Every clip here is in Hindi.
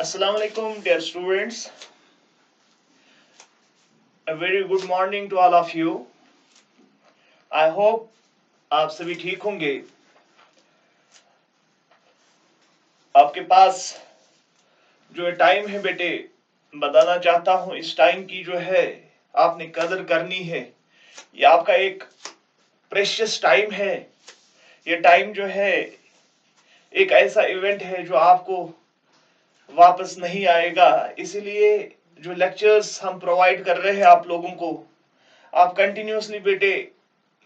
Assalamu alaikum, dear students. A very good morning to all of you. I hope आप सभी ठीक होंगे। आपके पास जो टाइम है बेटे, बताना चाहता हूं इस टाइम की जो है आपने कदर करनी है। ये आपका एक प्रेशियस टाइम है। ये टाइम जो है एक ऐसा इवेंट है जो आपको वापस नहीं आएगा। इसीलिए जो लेक्चर्स हम प्रोवाइड कर रहे हैं आप लोगों को, आप कंटिन्यूसली बेटे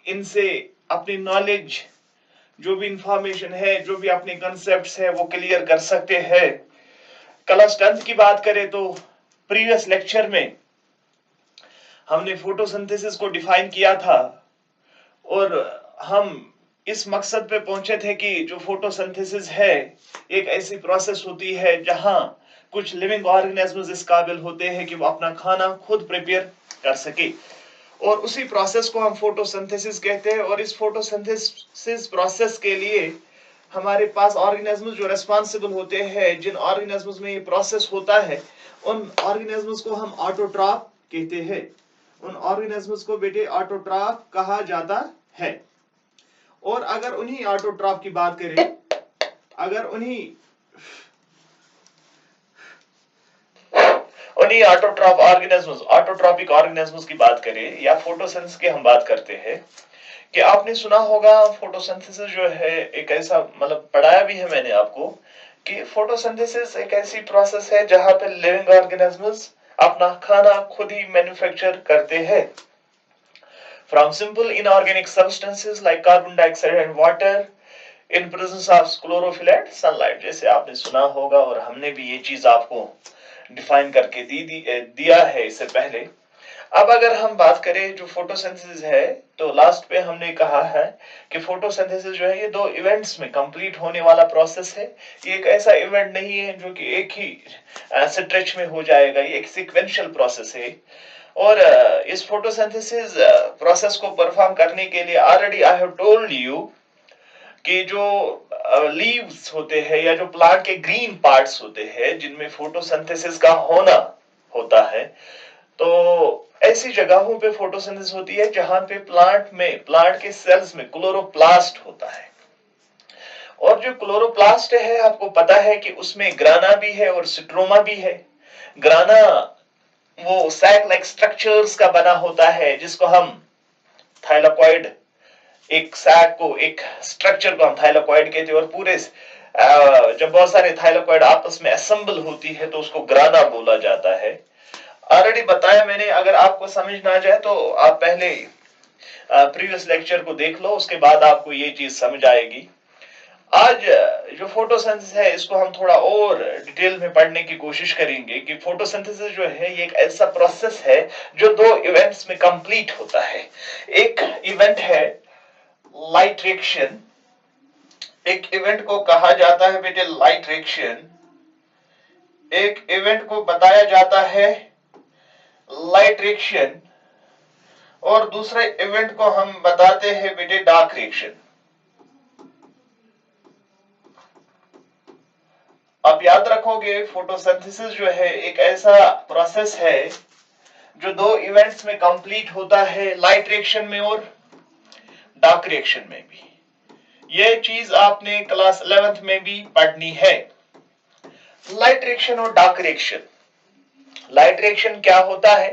इनसे अपनी नॉलेज, जो भी इंफॉर्मेशन है, जो भी अपने कंसेप्ट्स है वो क्लियर कर सकते हैं। क्लास 10th की बात करें तो प्रीवियस लेक्चर में हमने फोटोसिंथेसिस को डिफाइन किया था और हम इस मकसद पे पहुंचे थे कि जो फोटोसिंथेसिस है एक ऐसी प्रोसेस होती है जहां कुछ लिविंग ऑर्गेनिजम्स इस काबिल होते हैं कि वो अपना खाना खुद प्रिपेयर कर सके, और उसी प्रोसेस को हम फोटोसिंथेसिस कहते हैं। और इस फोटोसिंथेसिस प्रोसेस के लिए हमारे पास ऑर्गेनिजम्स जो रेस्पॉन्सिबल होते हैं, जिन ऑर्गेनिजम्स में ये प्रोसेस होता है, उन ऑर्गेनिजम्स को हम ऑटोट्रॉफ कहते हैं। उन ऑर्गेनिजम्स को बेटे ऑटोट्रॉफ कहा जाता है। और अगर उन्हीं ऑटोट्रॉफ की बात करें, अगर उन्हीं ऑटोट्रॉफ ऑर्गेनिजम्स, ऑटोट्रॉपिक ऑर्गेनिजम्स की बात करें या फोटोसिंथेसिस की हम बात करते हैं, कि आपने सुना होगा फोटोसिंथेसिस जो है एक ऐसा, मतलब पढ़ाया भी है मैंने आपको, कि फोटोसिंथेसिस एक ऐसी प्रोसेस है जहां पे लिविंग ऑर्गेनिजम्स अपना खाना खुद ही मैन्युफैक्चर करते हैं from simple inorganic substances like carbon dioxide and water in presence of chlorophyll and sunlight. जैसे आपने सुना होगा और हमने भी ये चीज आपको डिफाइन करके दिया है इससे पहले। अब अगर हम बात करें जो फोटोसिंथेसिस है, तो लास्ट पे हमने कहा है कि फोटोसिंथेसिस जो है ये दो इवेंट्स में कंप्लीट होने वाला प्रोसेस है। ये एक ऐसा इवेंट नहीं है जो कि एक ही स्ट्रेच में हो जाएगा, ये एक सीक्वेंशियल प्रोसेस है। और इस फोटोसिंथेसिस प्रोसेस को परफॉर्म करने के लिए already I have told you कि जो लीव्स होते हैं या जो प्लांट के ग्रीन पार्ट्स होते हैं जिनमें फोटोसिंथेसिस का होना होता है, तो ऐसी जगहों पे फोटोसिंथेसिस होती है जहां पे प्लांट के सेल्स में क्लोरोप्लास्ट होता है। और जो क्लोरोप्लास्ट है आपको पता है कि उसमें ग्राना भी है और स्ट्रोमा भी है। ग्राना वो सैक लाइक स्ट्रक्चर्स का बना होता है जिसको हम थाइलाकोइड, एक सैक को, एक स्ट्रक्चर को हम थाइलाकोइड कहते हैं। और पूरे जब बहुत सारे थाइलाकोइड आपस में असेंबल होती है तो उसको ग्राना बोला जाता है। ऑलरेडी बताया मैंने, अगर आपको समझ ना जाए तो आप पहले प्रीवियस लेक्चर को देख लो, उसके बाद आपको ये चीज समझ आएगी। आज जो फोटोसिंथेसिस है इसको हम थोड़ा और डिटेल में पढ़ने की कोशिश करेंगे कि फोटोसिंथेसिस जो है ये एक ऐसा प्रोसेस है जो दो इवेंट्स में कंप्लीट होता है। एक इवेंट है लाइट रिएक्शन, एक इवेंट को कहा जाता है बेटे लाइट रिएक्शन, एक इवेंट को बताया जाता है लाइट रिएक्शन, और दूसरे इवेंट को हम बताते हैं बेटे डार्क रिएक्शन। आप याद रखोगे फोटोसिंथेसिस जो है एक ऐसा प्रोसेस है जो दो इवेंट्स में कंप्लीट होता है, लाइट रिएक्शन में और डार्क रिएक्शन में भी। यह चीज आपने क्लास 11th में भी पढ़नी है। लाइट रिएक्शन और डार्क रिएक्शन। लाइट रिएक्शन क्या होता है?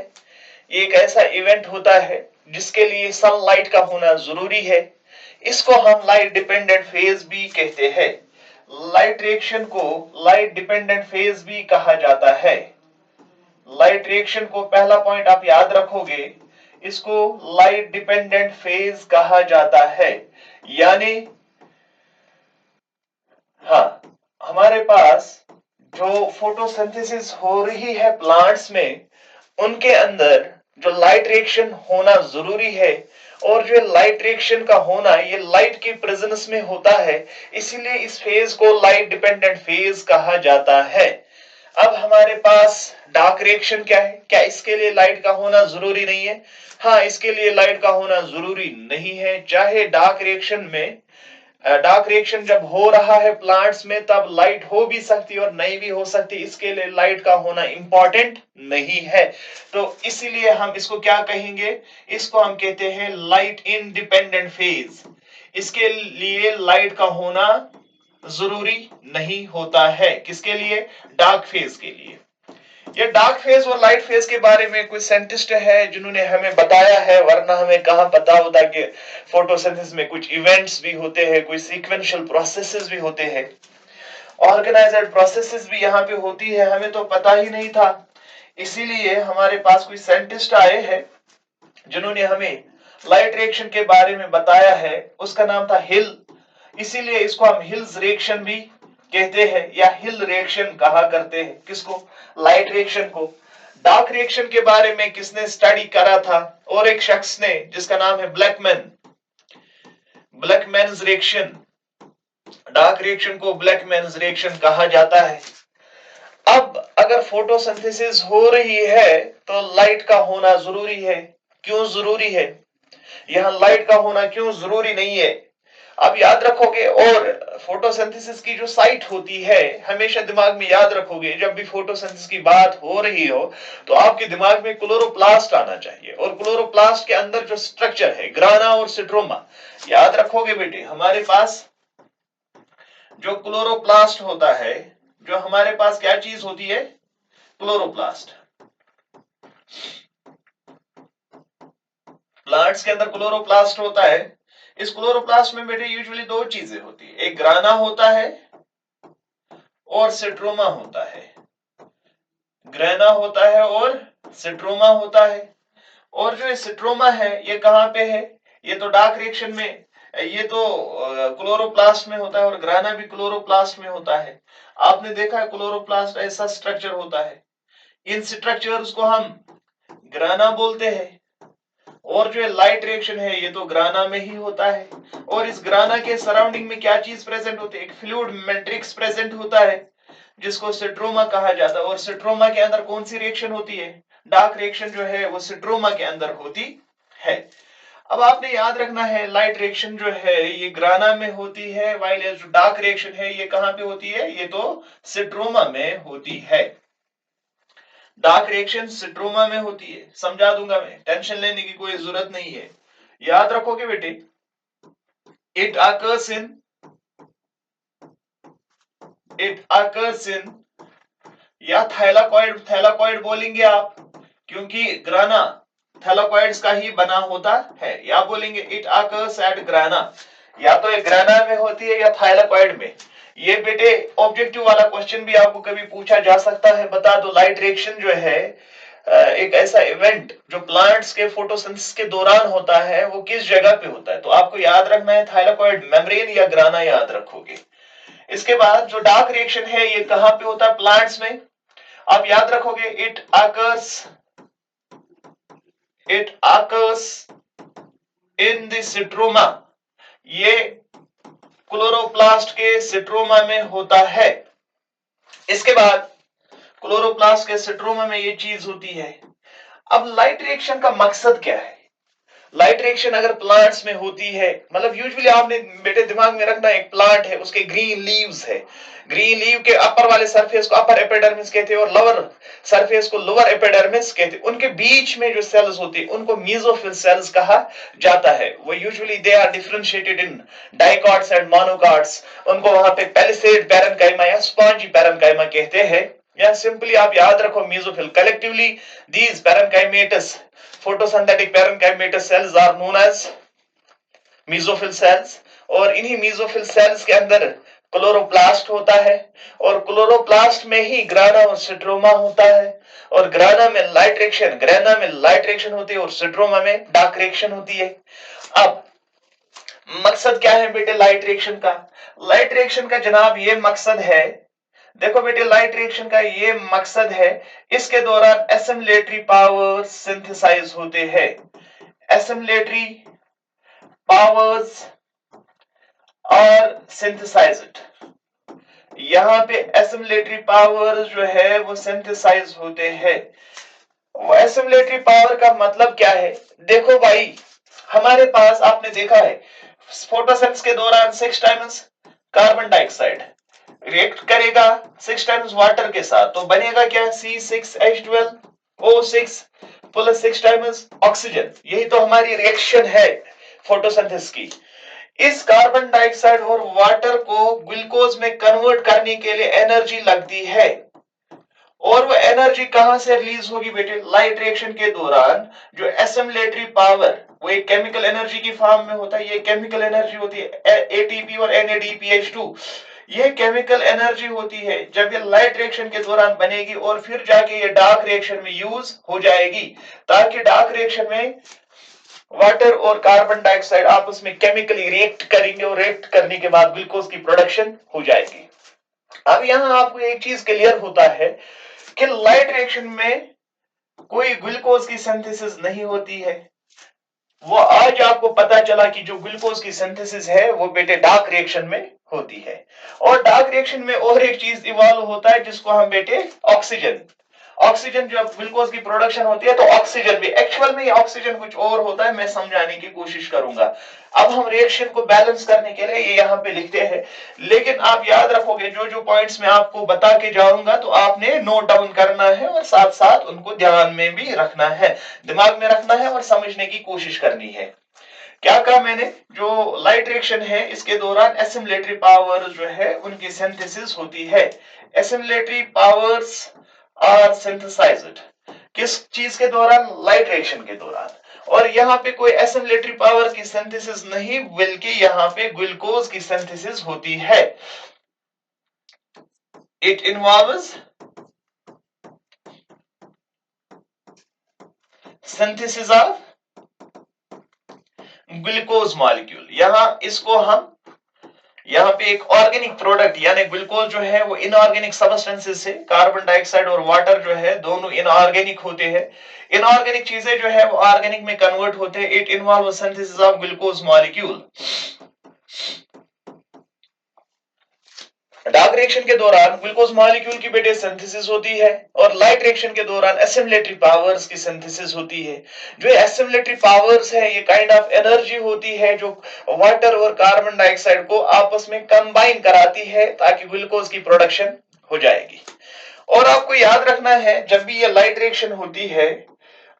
ये एक ऐसा इवेंट होता है जिसके लिए सनलाइट का होना जरूरी है। इसको हम लाइट डिपेंडेंट फेज भी कहते हैं। लाइट रिएक्शन को लाइट डिपेंडेंट फेज भी कहा जाता है। लाइट रिएक्शन को पहला पॉइंट आप याद रखोगे, इसको लाइट डिपेंडेंट फेज कहा जाता है। यानी हाँ, हमारे पास जो फोटोसिंथेसिस हो रही है प्लांट्स में, उनके अंदर जो लाइट रिएक्शन होना जरूरी है, और जो लाइट रिएक्शन का होना ये लाइट के प्रेजेंस में होता है, इसीलिए इस फेज को लाइट डिपेंडेंट फेज कहा जाता है। अब हमारे पास डार्क रिएक्शन क्या है? क्या इसके लिए लाइट का होना जरूरी नहीं है? हाँ, इसके लिए लाइट का होना जरूरी नहीं है। चाहे डार्क रिएक्शन में डार्क रिएक्शन जब हो रहा है प्लांट्स में तब लाइट हो भी सकती है और नहीं भी हो सकती, इसके लिए लाइट का होना इंपॉर्टेंट नहीं है। तो इसीलिए हम इसको क्या कहेंगे, इसको हम कहते हैं लाइट इंडिपेंडेंट फेज। इसके लिए लाइट का होना जरूरी नहीं होता है, किसके लिए, डार्क फेज के लिए। ये डार्क फेज और लाइट फेज के बारे में कोई साइंटिस्ट है जिन्होंने हमें बताया है, वरना हमें कहां पता होता कि फोटोसिंथेसिस में कुछ इवेंट्स भी होते हैं, कोई सीक्वेंशियल प्रोसेसेस भी होते हैं, ऑर्गेनाइज्ड प्रोसेसेस भी यहाँ पे होती है, हमें तो पता ही नहीं था। इसीलिए हमारे पास कोई साइंटिस्ट आए हैं जिन्होंने हमें लाइट रिएक्शन के बारे में बताया है, उसका नाम था हिल। इसीलिए इसको हम हिल्स रिएक्शन भी कहते हैं या हिल रिएक्शन कहा करते हैं। किसको, लाइट रिएक्शन को। डार्क रिएक्शन के बारे में किसने स्टडी करा था, और एक शख्स ने जिसका नाम है ब्लैकमैन, ब्लैकमैन्स रिएक्शन। डार्क रिएक्शन को ब्लैकमैन्स रिएक्शन कहा जाता है। अब अगर फोटोसिंथेसिस हो रही है तो लाइट का होना जरूरी है। क्यों जरूरी है, यहां लाइट का होना क्यों जरूरी नहीं है, आप याद रखोगे। और फोटोसिंथेसिस की जो साइट होती है, हमेशा दिमाग में याद रखोगे, जब भी फोटोसिंथेसिस की बात हो रही हो तो आपके दिमाग में क्लोरोप्लास्ट आना चाहिए, और क्लोरोप्लास्ट के अंदर जो स्ट्रक्चर है ग्राना और सिट्रोमा, याद रखोगे बेटे। हमारे पास जो क्लोरोप्लास्ट होता है, जो हमारे पास क्या चीज होती है, क्लोरोप्लास्ट। प्लांट्स के अंदर क्लोरोप्लास्ट होता है। इस क्लोरोप्लास्ट में बेटे यूजुअली दो चीजें होती है, एक ग्राना होता है और सिट्रोमा होता है। ग्राना होता है और सिट्रोमा होता है। और जो सिट्रोमा है ये कहां पे है, ये तो डार्क रिएक्शन में, ये तो क्लोरोप्लास्ट में होता है, और ग्राना भी क्लोरोप्लास्ट में होता है। आपने देखा है क्लोरोप्लास्ट ऐसा स्ट्रक्चर होता है, इन स्ट्रक्चर्स को हम ग्राना बोलते हैं। और जो लाइट रिएक्शन है ये तो ग्राना में ही होता है। और इस ग्राना के सराउंडिंग में क्या चीज प्रेजेंट होती है, एक फ्लूइड मैट्रिक्स प्रेजेंट होता है जिसको सिट्रोमा कहा जाता है। और सिट्रोमा के अंदर कौन सी रिएक्शन होती है, डार्क रिएक्शन जो है वो सिट्रोमा के अंदर होती है। अब आपने याद रखना है लाइट रिएक्शन जो है ये ग्राना में होती है, वाइल जो डार्क रिएक्शन है ये कहां पे होती है, ये तो सिट्रोमा में होती है। डार्क रिएक्शन सिट्रोमा में होती है, समझा दूंगा मैं, टेंशन लेने की कोई जरूरत नहीं है, याद रखोगे बेटे। इट अकर्स इन या थैलाकॉइड, थैलाकॉइड बोलेंगे आप, क्योंकि ग्राना थैलाकॉइड्स का ही बना होता है, या बोलेंगे इट अकर्स एट ग्राना, या तो ये ग्राना में होती है या थैलाकॉइड में। ये बेटे ऑब्जेक्टिव वाला क्वेश्चन भी आपको कभी पूछा जा सकता है, बता दो लाइट रिएक्शन जो है एक ऐसा इवेंट जो प्लांट्स के फोटोसिंथेसिस के दौरान होता है, वो किस जगह पे होता है। तो आपको याद रखना है थैलाकॉइड मेम्ब्रेन या ग्राना, याद रखोगे। इसके बाद जो डार्क रिएक्शन है ये कहां पे होता है, प्लांट्स में। आप याद रखोगे इट अकर्स इन द सिट्रोमा, ये क्लोरोप्लास्ट के सिट्रोमा में होता है। इसके बाद क्लोरोप्लास्ट के सिट्रोमा में ये चीज होती है। अब लाइट रिएक्शन का मकसद क्या है, लाइट रिएक्शन अगर प्लांट्स में होती है, मतलब यूजुअली आपने बेटे दिमाग में रखना, एक प्लांट है उसके ग्रीन लीव्स है, ग्रीन लीव के अपर वाले सरफेस को अपर एपिडर्मिस कहते हैं और लोअर सरफेस को लोअर एपिडर्मिस कहते हैं। उनके बीच में जो सेल्स होती है उनको मेसोफिल सेल्स कहा जाता है। वो usually they are differentiated in dicots and monocots. उनको वहां पे पैलिसेड पैरेन्काइमा या स्पॉन्जी पैरेन्काइमा कहते हैं, या सिंपली आप याद रखो mesophyll. Collectively these parenchymatous, photosynthetic parenchymatous cells are known as mesophil cells। और इन्हीं मेसोफिल सेल्स के अंदर क्लोरोप्लास्ट होता है, और क्लोरोप्लास्ट में ही ग्राना और सिट्रोमा होता है। और ग्राना में लाइट रिएक्शन, ग्राना में लाइट रिएक्शन होती है और सिट्रोमा में डार्क रिएक्शन होती है। अब मकसद क्या है बेटे लाइट रिएक्शन का, लाइट रिएक्शन का जनाब ये मकसद है, देखो बेटे लाइट रिएक्शन का ये मकसद है, इसके दौरान एसिमिलेटरी पावर सिंथेसाइज होते हैं। एसिमिलेटरी पावर्स और सिंथेसाइज्ड, यहां पे एसिमिलेटरी पावर जो है वो सिंथेसाइज होते हैं। वो एसिमिलेटरी पावर का मतलब क्या है, देखो भाई हमारे पास आपने देखा है फोटोसिंथेसिस के दौरान 6 टाइम्स कार्बन डाइऑक्साइड रिएक्ट करेगा 6 टाइम्स वाटर के साथ, तो बनेगा क्या, C6H12O6 प्लस 6 टाइम्स ऑक्सीजन। यही तो हमारी रिएक्शन है फोटोसिंथेसिस की। इस कार्बन डाइऑक्साइड और वाटर को ग्लूकोज में कन्वर्ट करने के लिए एनर्जी लगती है, और वो एनर्जी कहां से रिलीज होगी बेटे, लाइट रिएक्शन के दौरान जो एसिमिलेटरी पावर, वो एक केमिकल एनर्जी की फॉर्म में होता है। ये केमिकल एनर्जी होती है एटीपी और NADPH2, ये केमिकल एनर्जी होती है। जब ये लाइट रिएक्शन के दौरान बनेगी और फिर जाके ये डार्क रिएक्शन में यूज हो जाएगी, ताकि डार्क रिएक्शन में वाटर और कार्बन डाइऑक्साइड आपस में केमिकली रिएक्ट करेंगे और रिएक्ट करने के बाद ग्लूकोज की प्रोडक्शन हो जाएगी। अब यहां आपको एक चीज क्लियर होता है कि लाइट रिएक्शन में कोई ग्लूकोज की सिंथेसिस नहीं होती है। वो आज आपको पता चला कि जो ग्लूकोज की सिंथेसिस है वो बेटे डार्क रिएक्शन में होती है। और डार्क रिएक्शन में और एक चीज इवॉल्व होता है जिसको हम बेटे ऑक्सीजन, ऑक्सीजन जब ग्लूकोज की प्रोडक्शन होती है तो ऑक्सीजन भी, एक्चुअल में ऑक्सीजन कुछ और होता है, मैं समझाने की कोशिश करूंगा। अब हम रिएक्शन को बैलेंस करने के लिए ये यहां पे लिखते हैं, लेकिन आप याद रखोगे जो जो पॉइंट्स मैं आपको बता के जाऊंगा तो आपने नोट डाउन करना है और साथ साथ उनको ध्यान में भी रखना है, दिमाग में रखना है और समझने की कोशिश करनी है। क्या कहा मैंने, जो लाइट रिएक्शन है इसके दौरान एसिमिलेटरी पावर जो है उनकी सिंथेसिस होती है। एसिमिलेटरी पावर्स आर सिंथेसाइज्ड किस चीज के दौरान, लाइट रिएक्शन के दौरान। और यहाँ पे कोई एसिमिलेटरी पावर की सिंथेसिस नहीं, बल्कि यहाँ पे ग्लूकोज की सिंथेसिस होती है। It involves synthesis of glucose molecule. यहां इसको हम, यहाँ पे एक ऑर्गेनिक प्रोडक्ट यानी ग्लूकोज जो है वो इनऑर्गेनिक सबस्टेंसेस से, कार्बन डाइऑक्साइड और वाटर जो है दोनों इनऑर्गेनिक होते हैं। इनऑर्गेनिक चीजें जो है वो ऑर्गेनिक में कन्वर्ट होते हैं। It involve synthesis of glucose molecule. Dark reaction के दौरान ग्लूकोज मॉलिक्यूल की बेटे सिंथेसिस होती है, और लाइट रिएक्शन के दौरान एसिमिलेटरी पावर्स की सिंथेसिस होती है। जो एसिमिलेटरी पावर्स है ये काइंड ऑफ एनर्जी होती है जो वाटर और कार्बन डाइऑक्साइड को आपस में कंबाइन कराती है ताकि ग्लूकोज की प्रोडक्शन हो जाएगी। और आपको याद रखना है जब भी ये लाइट रिएक्शन होती है,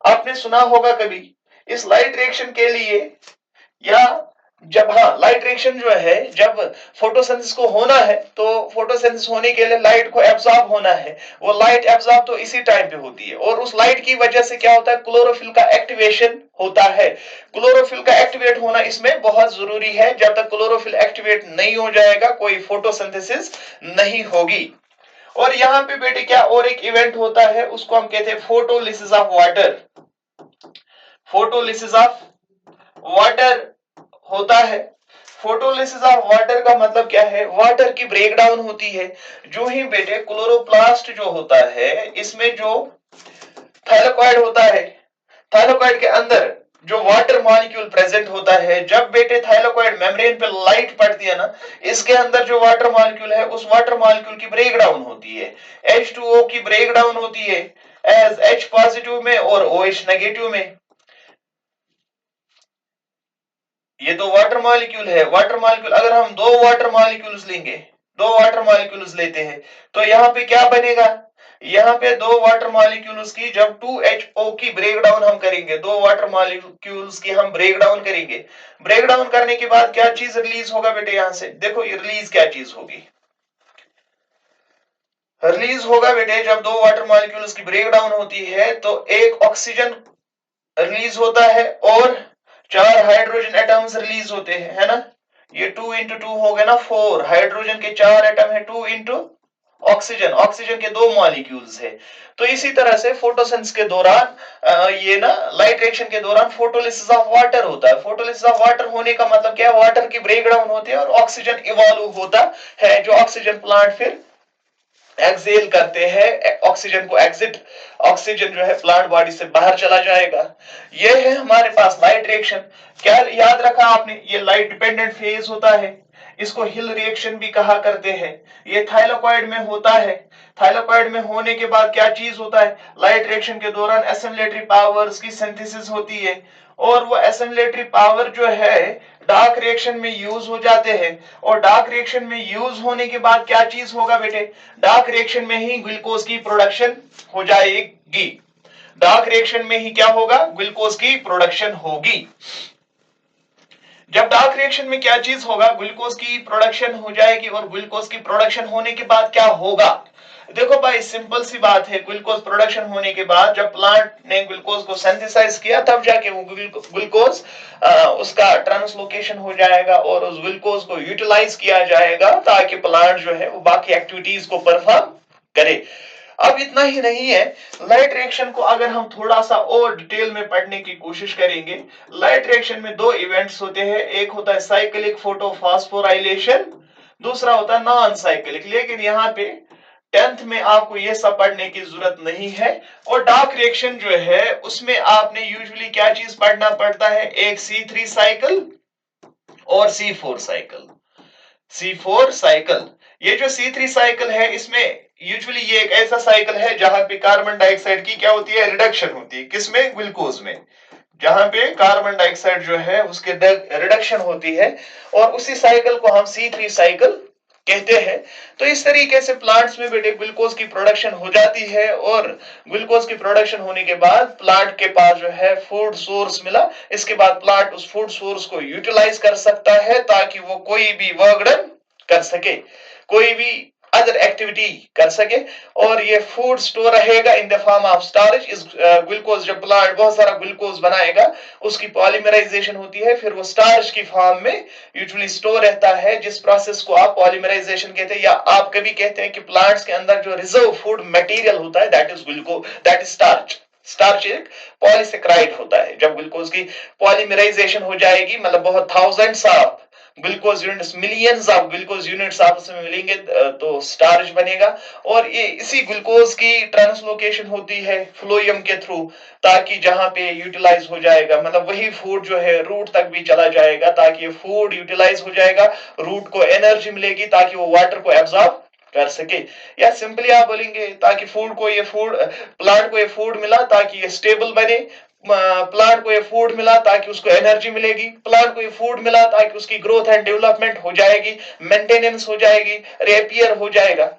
आपने सुना होगा कभी इस लाइट रिएक्शन के लिए, या जब, हाँ, लाइट रिएक्शन जो है जब फोटोसिंथेसिस को होना है तो फोटोसिंथेसिस होने के लिए लाइट को एब्जॉर्ब होना है। वो लाइट एब्जॉर्ब तो इसी टाइम पे होती है, और उस लाइट की वजह से क्या होता है, क्लोरोफिल का एक्टिवेशन होता है। क्लोरोफिल का एक्टिवेट होना इसमें बहुत जरूरी है। जब तक क्लोरोफिल एक्टिवेट नहीं हो जाएगा कोई फोटोसिंथेसिस नहीं होगी। और यहाँ पे बेटे क्या और एक इवेंट होता है, उसको हम कहते हैं photolysis of water. Photolysis of water होता है। फोटोलिसिस ऑफ वाटर का मतलब क्या है, वाटर की ब्रेकडाउन होती है। जो ही बेटे क्लोरोप्लास्ट जो होता है इसमें जो थाइलाकॉइड होता है, थाइलाकॉइड के अंदर जो वाटर मॉलिक्यूल प्रेजेंट होता है, जब बेटे थाइलाकॉइड मेम्ब्रेन पे लाइट पड़ती है ना, इसके अंदर जो वाटर मॉलिक्यूल है उस वाटर मॉलिक्यूल की ब्रेकडाउन होती है। H2O की ब्रेकडाउन होती है एज H पॉजिटिव में और OH नेगेटिव में। ये तो वाटर मॉलिक्यूल है। वाटर मॉलिक्यूल, अगर हम दो वाटर मॉलिक्यूल्स लेंगे, दो वाटर मॉलिक्यूल्स लेते हैं तो यहाँ पे क्या बनेगा, यहाँ पे दो वाटर मॉलिक्यूल्स की जब 2HO की ब्रेकडाउन हम करेंगे, दो वाटर मॉलिक्यूल्स की हम ब्रेकडाउन करेंगे, ब्रेकडाउन करने के बाद क्या चीज रिलीज होगा बेटे, यहां से देखो ये रिलीज क्या चीज होगी, रिलीज होगा बेटे जब दो वाटर मॉलिक्यूल्स की ब्रेकडाउन होती है तो एक ऑक्सीजन रिलीज होता है और 4 हाइड्रोजन एटम्स रिलीज होते हैं, है ना। ये 2 इंटू 2 हो गया ना 4, हाइड्रोजन के 4 एटम है, 2 इंटू ऑक्सीजन, ऑक्सीजन के 2 मॉलिक्यूल्स है। तो इसी तरह से फोटोसिंथेसिस के दौरान ये ना लाइट रिएक्शन के दौरान फोटोलिसिस ऑफ वाटर होता है। फोटोलिसिस ऑफ वाटर होने का मतलब क्या है, वाटर की ब्रेकडाउन होती है और ऑक्सीजन इवॉल्व होता है, जो ऑक्सीजन प्लांट फिर एक्सेल करते हैं, ऑक्सीजन को एग्जिट, ऑक्सीजन जो है प्लांट बॉडी से बाहर चला जाएगा। ये है हमारे पास लाइट रिएक्शन। क्या याद रखा आपने, ये लाइट डिपेंडेंट फेज होता है। इसको हिल रिएक्शन भी कहा करते हैं। ये थाइलाकॉइड में होता है। थाइलाकॉइड में होने के बाद क्या चीज होता है, लाइट रिएक्शन के दौरान एसिमिलेटरी पावर्स की सिंथेसिस होती है, और वो एसिमिलेटरी पावर जो है डार्क रिएक्शन में यूज हो जाते हैं। और डार्क रिएक्शन में यूज होने के बाद क्या चीज होगा बेटे, डार्क रिएक्शन में ही ग्लूकोज की प्रोडक्शन हो जाएगी। डार्क रिएक्शन में ही क्या होगा, ग्लूकोज की प्रोडक्शन होगी। जब डार्क रिएक्शन में क्या चीज होगा, ग्लूकोज की प्रोडक्शन हो जाएगी, और ग्लूकोज की प्रोडक्शन होने के बाद क्या होगा, देखो भाई सिंपल सी बात है, ग्लूकोज प्रोडक्शन होने के बाद जब प्लांट ने ग्लूकोज को सिंथेसाइज किया तब जाके वो ग्लूकोज उसका ट्रांसलोकेशन हो जाएगा और उस ग्लूकोज को यूटिलाइज किया जाएगा ताकि प्लांट जो है वो बाकी एक्टिविटीज को परफॉर्म करे। अब इतना ही नहीं है, लाइट रिएक्शन को अगर हम थोड़ा सा और डिटेल में पढ़ने की कोशिश करेंगे, लाइट रिएक्शन में दो इवेंट्स होते हैं, एक होता है साइक्लिक फोटोफॉस्फोराइलेशन, दूसरा होता है नॉन साइक्लिक। लेकिन यहाँ पे 10th में आपको ये सब पढ़ने की जरूरत नहीं है। और डार्क रिएक्शन जो है उसमें आपने यूजुअली क्या चीज पढ़ना पड़ता है, एक C3 साइकिल और C4 साइकिल। C4 साइकिल, ये जो C3 साइकिल है इसमें यूजुअली ये एक ऐसा साइकिल है जहां पे कार्बन डाइऑक्साइड की क्या होती है, रिडक्शन होती है। किसमें, ग्लूकोज में, जहां पे कार्बन डाइऑक्साइड जो है उसके रिडक्शन होती है, और उसी साइकिल को हम C3 साइकिल कहते हैं। तो इस तरीके से प्लांट्स में बेटे ग्लूकोज की प्रोडक्शन हो जाती है, और ग्लूकोज की प्रोडक्शन होने के बाद प्लांट के पास जो है फूड सोर्स मिला, इसके बाद प्लांट उस फूड सोर्स को यूटिलाइज कर सकता है ताकि वो कोई भी वर्क डन कर सके, कोई भी अदर एक्टिविटी कर सके, और ये फूड स्टोर रहेगा in the form of starch. इस ग्लूकोज, जब प्लांट बहुत सारा ग्लूकोज बनाएगा उसकी पॉलीमराइजेशन होती है, फिर वो स्टार्च की फॉर्म में यूजुअली स्टोर रहता है, जिस प्रोसेस को आप पॉलीमराइजेशन कहते हैं, या आप कभी कहते हैं कि प्लांट्स के अंदर जो रिजर्व फूड मटेरियल होता है that is glucose, that is starch. Starch एक पॉलीसेक्राइड होता है। जब ग्लूकोज की पॉलीमराइजेशन हो जाएगी, मतलब बहुत thousands of glucose units, millions of glucose units आपस में मिलेंगे तो स्टार्च बनेगा, और ये इसी ग्लूकोज की ट्रांसलोकेशन होती है फ्लोएम के थ्रू, ताकि जहां पे यूटिलाइज हो जाएगा, मतलब वही फूड जो है रूट तक भी चला जाएगा, ताकि ये फूड यूटिलाइज हो जाएगा, रूट को एनर्जी मिलेगी ताकि वो वाटर को एब्जॉर्ब कर सके। या सिंपली आप बोलेंगे ताकि फूड को ये फूड, प्लांट को ये फूड मिला ताकि ये स्टेबल बने, प्लांट को ये फूड मिला ताकि उसको एनर्जी मिलेगी, प्लांट को ये फूड मिला ताकि उसकी ग्रोथ एंड डेवलपमेंट हो जाएगी, मेंटेनेंस हो जाएगी, रिपेयर हो जाएगा।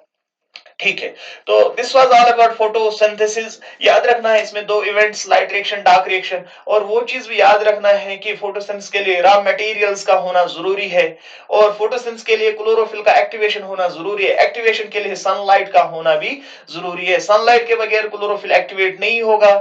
ठीक है, तो this was all about photosynthesis. याद रखना है इसमें दो events, light reaction, dark reaction, और वो चीज भी याद रखना है कि फोटोसिंथेसिस के लिए रॉ मटेरियल्स का होना जरूरी है, और फोटोसिंथेसिस के लिए क्लोरोफिल का एक्टिवेशन होना जरूरी है, एक्टिवेशन के लिए सनलाइट का होना भी जरूरी है। सनलाइट के बगैर क्लोरोफिल एक्टिवेट नहीं होगा,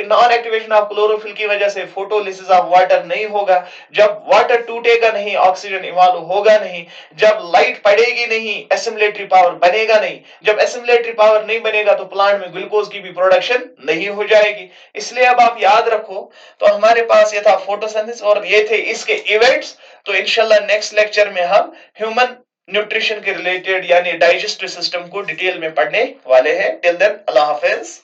नॉन एक्टिवेशन ऑफ क्लोरोफिल की वजह से फोटोलिसिस ऑफ वाटर नहीं होगा, जब वाटर टूटेगा नहीं ऑक्सीजन इवॉल्व होगा नहीं, जब लाइट पड़ेगी नहीं एसिमिलेटरी पावर बनेगा नहीं, जब एसिमिलेटरी पावर नहीं बनेगा तो प्लांट में ग्लूकोज की भी प्रोडक्शन नहीं हो जाएगी। इसलिए अब आप याद रखो, तो हमारे पास ये था फोटोसिंथेसिस और ये थे इसके इवेंट्स। तो इंशाल्लाह नेक्स्ट लेक्चर में हम ह्यूमन न्यूट्रिशन के रिलेटेड यानी डाइजेस्टिव सिस्टम को डिटेल में पढ़ने वाले हैं। टिल देन अल्लाह हाफिज।